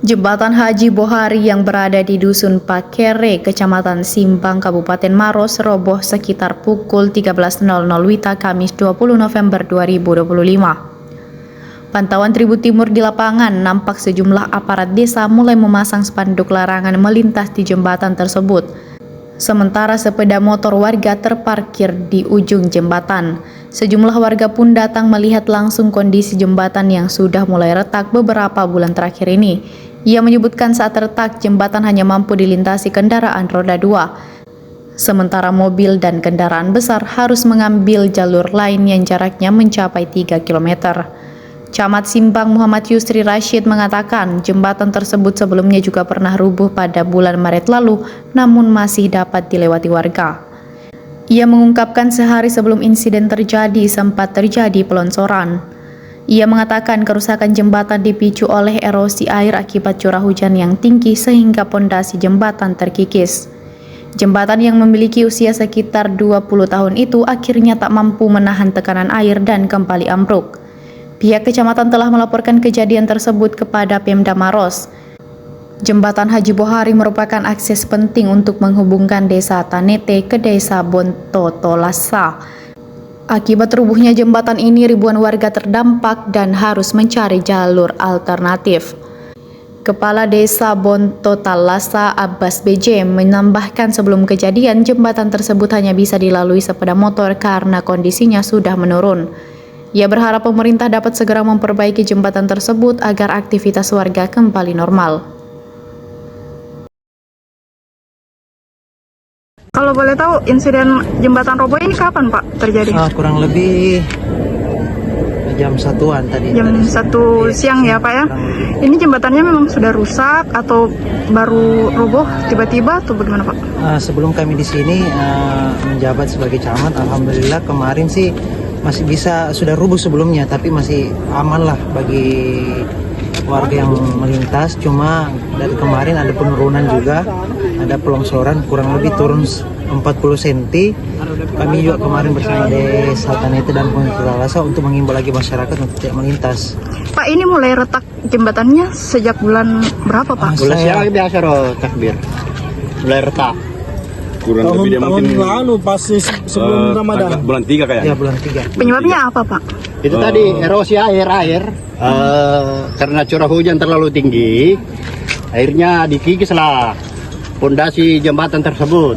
Jembatan Haji Bohari yang berada di Dusun Pakere, Kecamatan Simbang, Kabupaten Maros, roboh sekitar pukul 13.00 WITA Kamis 20 November 2025. Pantauan Tribun Timur di lapangan nampak sejumlah aparat desa mulai memasang spanduk larangan melintas di jembatan tersebut. Sementara sepeda motor warga terparkir di ujung jembatan. Sejumlah warga pun datang melihat langsung kondisi jembatan yang sudah mulai retak beberapa bulan terakhir ini. Ia menyebutkan saat retak, jembatan hanya mampu dilintasi kendaraan roda 2. Sementara mobil dan kendaraan besar harus mengambil jalur lain yang jaraknya mencapai 3 km. Camat Simbang Muhammad Yusri Rashid mengatakan jembatan tersebut sebelumnya juga pernah rubuh pada bulan Maret lalu, namun masih dapat dilewati warga. Ia mengungkapkan sehari sebelum insiden terjadi sempat terjadi pelonsoran. Ia mengatakan kerusakan jembatan dipicu oleh erosi air akibat curah hujan yang tinggi sehingga pondasi jembatan terkikis. Jembatan yang memiliki usia sekitar 20 tahun itu akhirnya tak mampu menahan tekanan air dan kembali ambruk. Pihak kecamatan telah melaporkan kejadian tersebut kepada Pemda Maros. Jembatan Haji Bohari merupakan akses penting untuk menghubungkan desa Tanete ke desa Bontotolasa. Akibat rubuhnya jembatan ini, ribuan warga terdampak dan harus mencari jalur alternatif. Kepala Desa Bontotolasa Abbas BJ menambahkan sebelum kejadian, jembatan tersebut hanya bisa dilalui sepeda motor karena kondisinya sudah menurun. Ia berharap pemerintah dapat segera memperbaiki jembatan tersebut agar aktivitas warga kembali normal. Kalau boleh tahu, insiden jembatan roboh ini kapan Pak terjadi? Kurang lebih jam 1-an tadi. Jam 1 siang ya Pak ya? Ini jembatannya memang sudah rusak atau baru roboh tiba-tiba atau bagaimana Pak? Sebelum kami di sini menjabat sebagai camat, alhamdulillah kemarin sih masih bisa, sudah rubuh sebelumnya, tapi masih aman lah bagi warga yang melintas. Cuma dari kemarin ada penurunan juga, ada pelongsoran kurang lebih turun 40 cm. Kami juga kemarin bersama Desa Tanete dan Bontotolasa untuk mengimbau lagi masyarakat untuk tidak melintas. Pak, ini mulai retak jembatannya sejak bulan berapa Pak? Bulan siang biasa roh takbir. Mulai retak. Kurang lebih dia mungkin pas sebelum Ramadan. Bulan 3 kayaknya. Ya, bulan 3. Penyebabnya apa Pak? Itu tadi erosi air karena curah hujan terlalu tinggi, akhirnya dikikislah pondasi jembatan tersebut.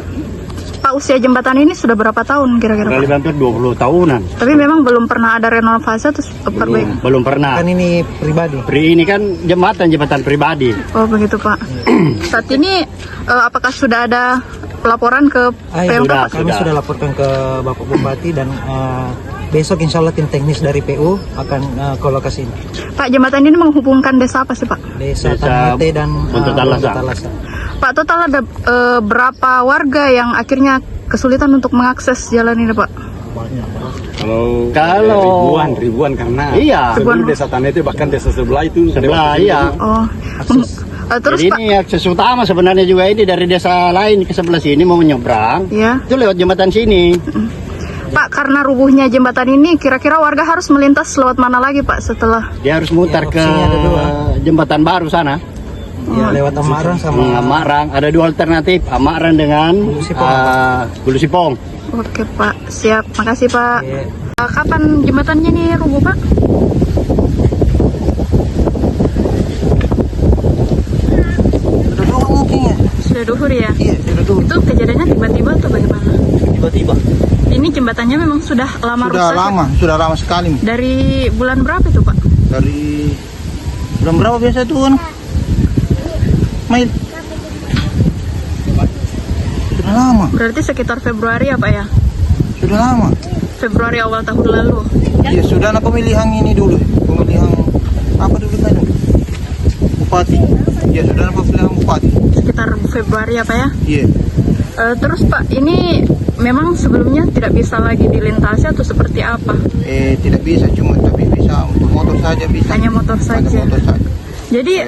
Pak, usia jembatan ini sudah berapa tahun kira-kira Kurang Pak? lebih hampir 20 tahunan. Tapi memang belum pernah ada renovasi atau perbaikan? Belum pernah. Kan ini pribadi. Ini kan jembatan pribadi. Oh begitu Pak. Saat ini apakah sudah ada laporan ke PMK Pak? Kami sudah laporkan ke Bapak Bupati dan besok insya Allah tim teknis dari PU akan ke lokasi ini. Pak, jembatan ini menghubungkan desa apa sih Pak? Desa Tanete dan Bontotolasa. Pak, total ada berapa warga yang akhirnya kesulitan untuk mengakses jalan ini Pak? Kalau ribuan karena iya, sebelum desa Tanete bahkan desa sebelah itu sebelah iya. Oh, terus Jadi Pak, ini akses utama sebenarnya juga ini dari desa lain ke sebelah sini mau menyeberang. ya Itu lewat jembatan sini. Pak, karena rubuhnya jembatan ini, kira-kira warga harus melintas lewat mana lagi Pak setelah? Dia harus mutar Ya, ke opsinya ada dua. jembatan baru sana. Ya, lewat Amarang sama Amarang. Ada dua alternatif, Amarang dengan Hulu Sipong. Oke Pak, siap. Makasih Pak. Ya. Kapan jembatannya nih rubuh Pak? mungkin ya. Sudah duhur ya? Iya, sudah dulu. Itu kejadiannya tiba-tiba atau bagaimana? Tiba-tiba. Ini jembatannya memang sudah lama rusak. Sudah lama sekali. Dari bulan berapa itu Pak? Dari bulan berapa biasa itu kan? Mail. Sudah lama, Berarti sekitar Februari ya Pak ya? sudah lama. Februari awal tahun lalu. Ya sudah ada pemilihan ini dulu, pemilihan apa dulu tadi? Bupati. Ya sudah ada pemilihan bupati. Sekitar Februari ya Pak ya? Iya. Terus Pak, ini memang sebelumnya tidak bisa lagi dilintasi atau seperti apa? Tidak bisa, cuma tapi bisa untuk motor saja bisa. Hanya motor saja. Hanya motor saja. Jadi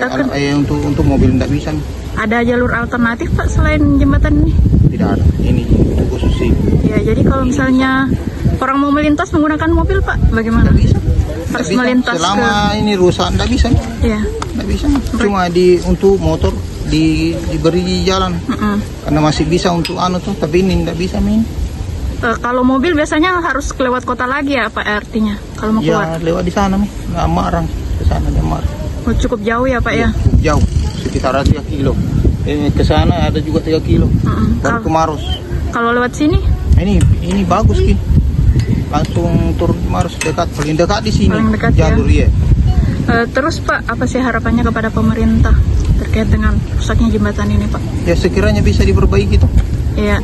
Untuk mobil tidak bisa. ada jalur alternatif Pak selain jembatan ini? Tidak ada. Ini untuk khusus ini. Ya, jadi kalau misalnya orang mau melintas menggunakan mobil Pak, bagaimana? Tidak bisa. Harus Tidak bisa. melintas Selama ini rusak tidak bisa. Iya. Tidak bisa. Cuma untuk motor diberi jalan. Karena masih bisa untuk tuh, tapi ini tidak bisa main. Kalau mobil biasanya harus lewat kota lagi ya Pak artinya kalau mau keluar? Ya lewat di sana nih, Amarang ke sana di Amarang. Oh, cukup jauh ya Pak ya? Jauh, sekitar 3 kilo. Ke sana ada juga 3 kilo. Baru ke Maros. Kalau lewat sini? Ini bagus Ki. Langsung turun ke Maros, dekat, paling dekat di sini. Paling dekat jalur ya. Terus Pak, apa sih harapannya kepada pemerintah terkait dengan rusaknya jembatan ini Pak? Ya sekiranya bisa diperbaiki tuh. Iya.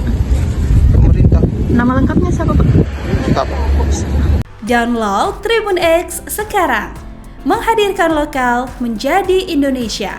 Pemerintah. Nama lengkapnya siapa Pak? Tetap. Download Tribun X sekarang. Menghadirkan lokal menjadi Indonesia.